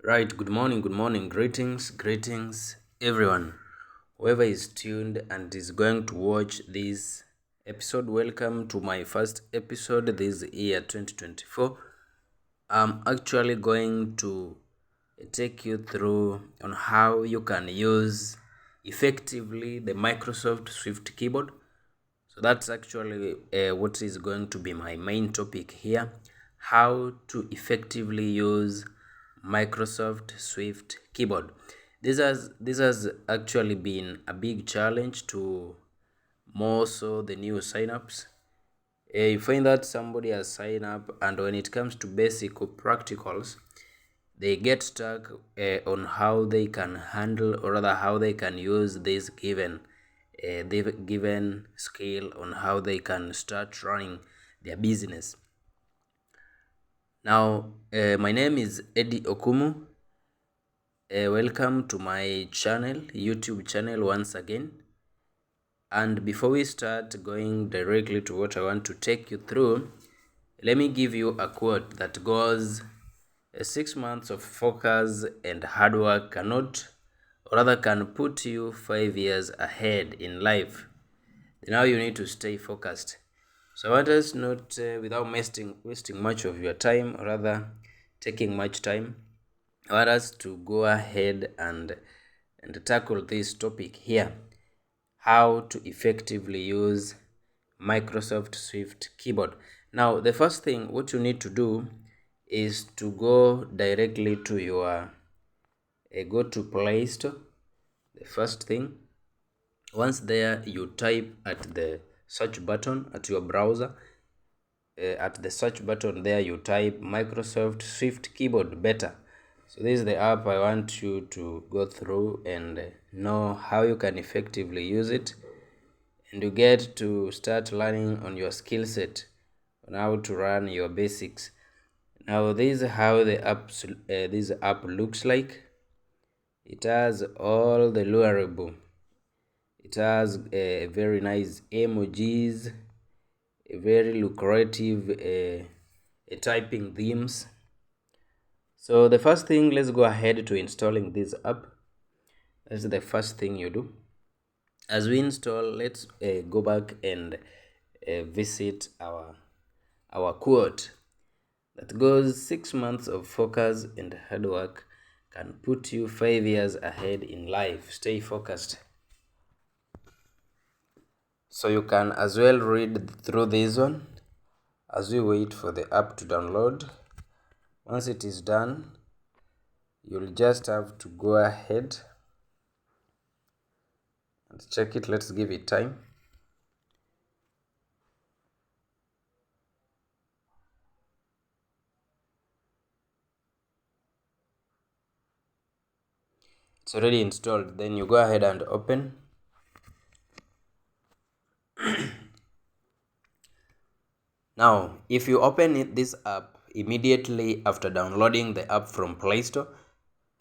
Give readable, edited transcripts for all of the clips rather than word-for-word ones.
Right, good morning, greetings, everyone. Whoever is tuned and is going to watch this episode, welcome to my first episode this year 2024. I'm actually going to take you through on how you can use effectively the Microsoft Swift keyboard. So that's actually what is going to be my main topic here, how to effectively use Microsoft Swift keyboard. This has actually been a big challenge to more so the new signups. You find that somebody has signed up, and when it comes to basic practicals, they get stuck on how they can handle, or rather how they can use this given skill, on how they can start running their business. Now, my name is Eddie Okumu. Welcome to my YouTube channel once again. And before we start going directly to what I want to take you through, let me give you a quote that goes, 6 months of focus and hard work cannot, or rather can put you 5 years ahead in life. Now you need to stay focused. So I want us not, without wasting much of your time, or rather taking much time, I want us to go ahead and tackle this topic here, how to effectively use Microsoft Swift keyboard. Now, the first thing what you need to do is to go directly to your go to Play Store. The first thing, once there, you type at the search button at your browser. At the search button there, you type Microsoft Swift keyboard beta. So this is the app I want you to go through and know how you can effectively use it, and you get to start learning on your skill set on how to run your basics. Now this is how this app looks like. It has all the lureable. It has very nice emojis, a very lucrative typing themes. So the first thing, let's go ahead to installing this app. That's the first thing you do. As we install, let's go back and visit our quote that goes, 6 months of focus and hard work can put you 5 years ahead in life. Stay focused. So you can as well read through this one as we wait for the app to download. Once it is done, you'll just have to go ahead and check it. Let's give it time. It's already installed. Then you go ahead and open. Now, if you open this app immediately after downloading the app from Play Store,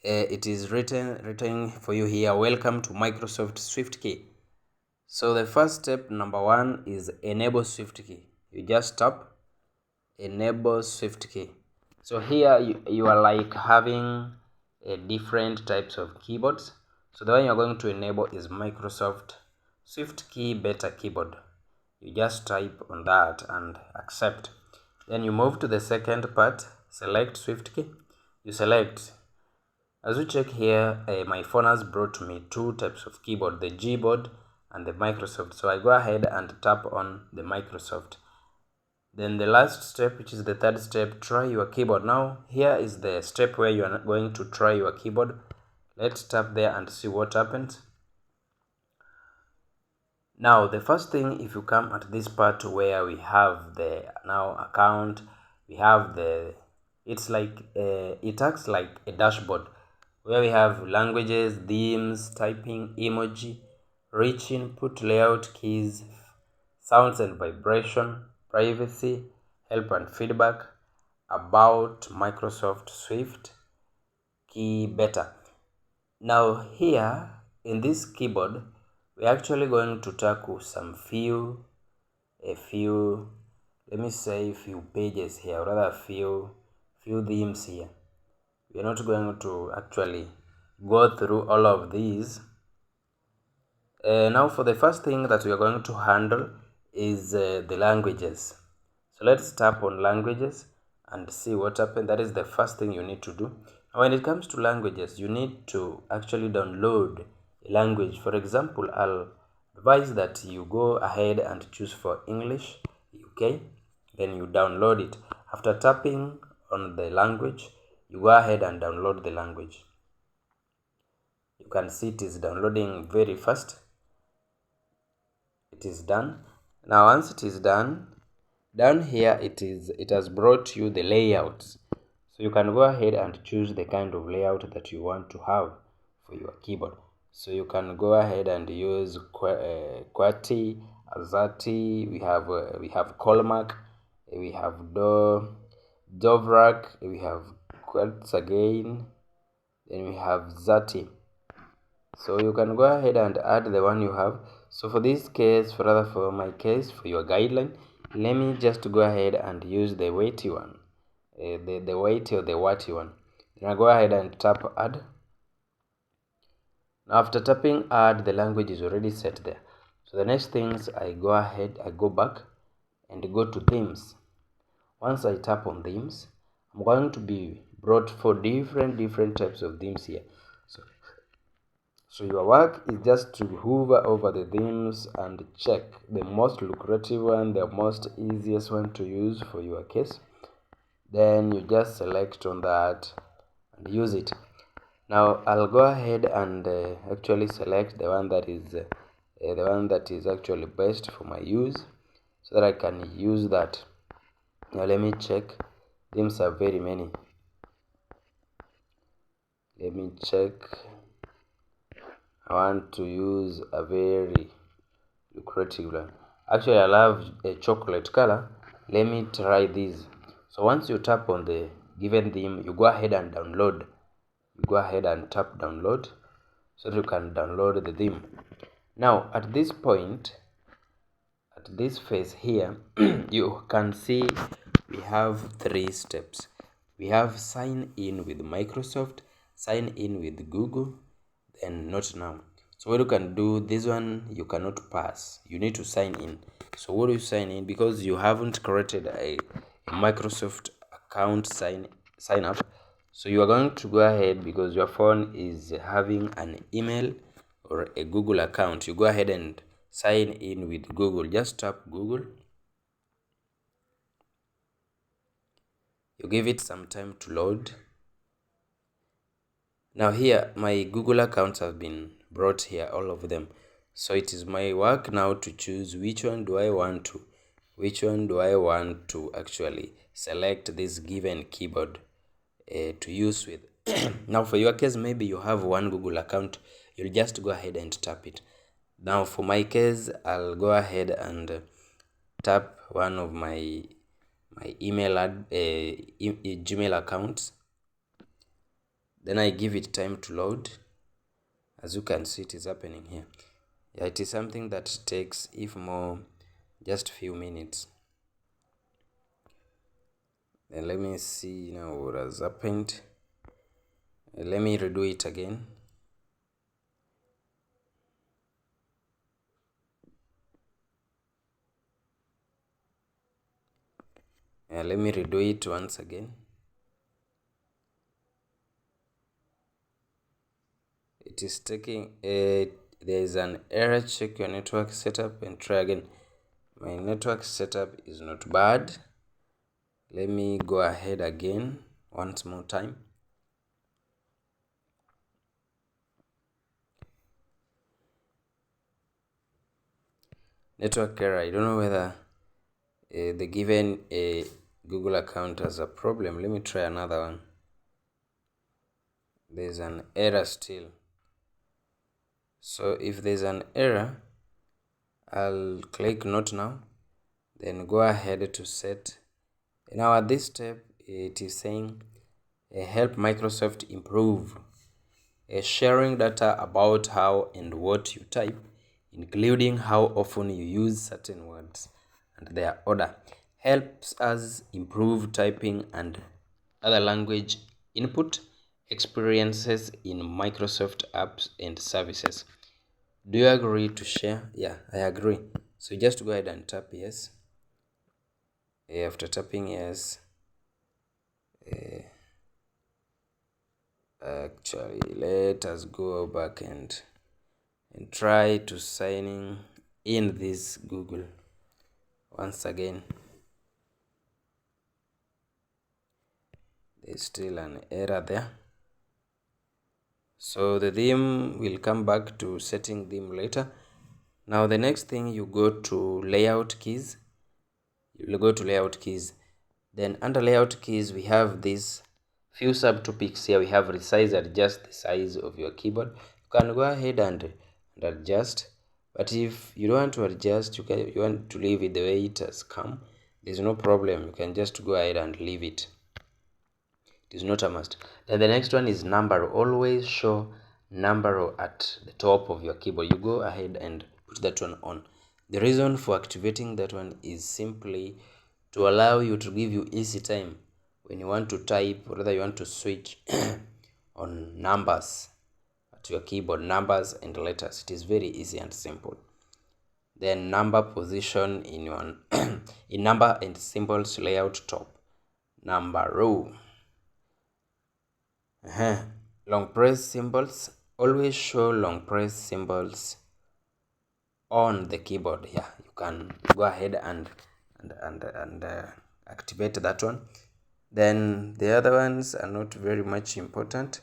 it is written for you here, welcome to Microsoft Swift Key. So the first step, number one, is enable Swift Key. You just tap enable Swift Key. So here you are like having different types of keyboards. So the one you're going to enable is Microsoft Swift Key Beta Keyboard. You just type on that and accept. Then you move to the second part, select Swift Key. You select. As we check here, my phone has brought me two types of keyboard, the Gboard and the Microsoft. So I go ahead and tap on the Microsoft. Then the last step, which is the third step, try your keyboard. Now here is the step where you are going to try your keyboard. Let's tap there and see what happens. Now the first thing, if you come at this part where we have the now account, we have the, it's like it acts like a dashboard where we have languages, themes, typing, emoji, rich input, layout, keys, sounds and vibration, privacy, help and feedback, about Microsoft Swift Key Beta. Now here in this keyboard, we're actually going to tackle some few let me say few pages here, or rather few themes here. We are not going to actually go through all of these. Now for the first thing that we are going to handle is the languages. So let's tap on languages and see what happens. That is the first thing you need to do. Now when it comes to languages, you need to actually download a language. For example, I'll advise that you go ahead and choose for English UK, then you download it. After tapping on the language, you go ahead and download the language. You can see it is downloading very fast. It is done. Now once it is done, down here it has brought you the layouts, so you can go ahead and choose the kind of layout that you want to have for your keyboard. So you can go ahead and use QWERTY, AZERTY, we have Colmac, we have Dovrak, we have QWERTY again, then we have ZATI. So you can go ahead and add the one you have. So for this case, for my case, for your guideline, let me just go ahead and use the weighty one, the weighty or the watty one. Then I go ahead and tap add. Now after tapping add, the language is already set there. So the next things, I go back and go to themes. Once I tap on themes, I'm going to be brought for different types of themes here. So your work is just to hover over the themes and check the most lucrative one, the most easiest one to use for your case. Then you just select on that and use it. Now I'll go ahead and actually select the one that is actually best for my use, so that I can use that. Now let me check. Themes are very many. Let me check. I want to use a very lucrative one. Actually, I love a chocolate color. Let me try this. So once you tap on the given theme, you go ahead and download. You go ahead and tap download, so that you can download the theme. Now at this point, at this phase here, you can see we have 3 steps. We have sign in with Microsoft, sign in with Google, then not now. So what you can do, this one you cannot pass, you need to sign in. So what do you sign in? Because you haven't created a Microsoft account sign up, so you are going to go ahead, because your phone is having an email or a Google account, you go ahead and sign in with Google. Just tap Google, you give it some time to load. Now here my Google accounts have been brought here, all of them. So it is my work now to choose which one do I want to actually select this given keyboard to use with. Now for your case, maybe you have one Google account, you'll just go ahead and tap it. Now for my case, I'll go ahead and tap one of my Gmail accounts. Then I give it time to load. As you can see, it is happening here. Yeah, it is something that takes, if more, just few minutes. Then let me see now what has happened. Let me redo it again. Let me redo it once again. It is taking there is an error. Check your network setup and try again. My network setup is not bad. Let me go ahead again once more time. Network error. I don't know whether the given Google account has a problem. Let me try another one. There's an error still. So if there's an error, I'll click not now, then go ahead to set. Now at this step, it is saying help Microsoft improve sharing data about how and what you type, including how often you use certain words and their order, helps us improve typing and other language input, experiences in Microsoft apps and services. Do you agree to share? Yeah, I agree. So just go ahead and tap yes. After tapping yes, actually let us go back and try to signing in this Google once again. There's still an error there, so the theme will come back to setting theme later. Now the next thing, you go to layout keys. You'll go to layout keys, then under layout keys we have these few subtopics here. We have resize, adjust the size of your keyboard. You can go ahead and adjust, but if you don't want to adjust, you want to leave it the way it has come, there's no problem. You can just go ahead and leave it. It is not a must. Then the next one is number. Always show number at the top of your keyboard. You go ahead and put that one on. The reason for activating that one is simply to allow you, to give you easy time when you want to type, or rather you want to switch on numbers at your keyboard, numbers and letters. It is very easy and simple. Then number position in your in number and symbols layout top, number row. Long press symbols. Always show long press symbols on the keyboard. Yeah, you can go ahead and activate that one. Then the other ones are not very much important.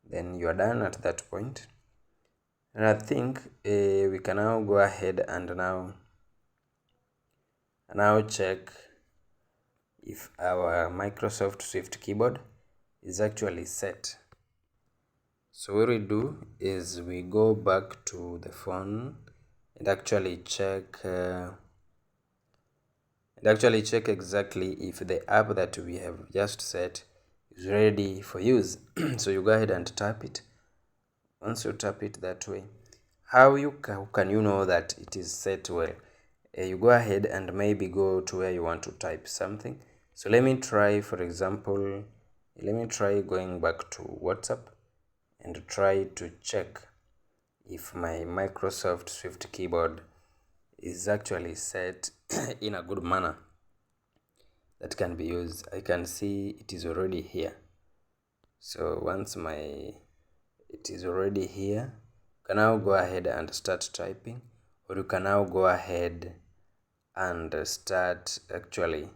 Then you are done at that point. And I think we can now go ahead and now check if our Microsoft Swift keyboard is actually set. So what we do is we go back to the phone and actually check exactly if the app that we have just set is ready for use. So you go ahead and tap it. Once you tap it that way, how can you know that it is set well? You go ahead and maybe go to where you want to type something. So let me try, for example, going back to WhatsApp and try to check if my Microsoft Swift keyboard is actually set in a good manner that can be used. I can see it is already here. So once it is already here, you can now go ahead and start typing, or you can now go ahead and start actually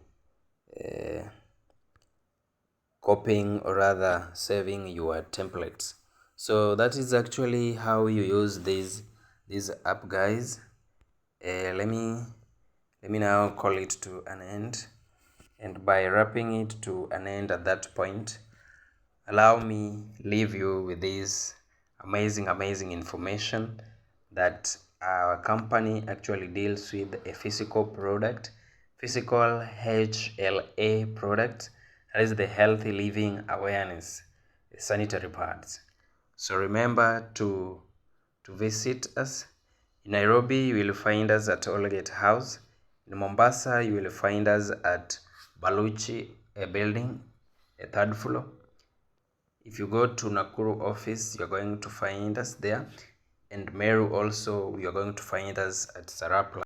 copying, or rather saving your templates. So that is actually how you use this app, guys. Let me now call it to an end, and by wrapping it to an end at that point, allow me leave you with this amazing information that our company actually deals with a physical product, physical HLA product, that is the healthy living awareness sanitary pads. So remember to visit us. In Nairobi, you will find us at Olgate House. In Mombasa, you will find us at Baluchi building, a third floor. If you go to Nakuru office, you're going to find us there. And Meru also, you're going to find us at Sarapla.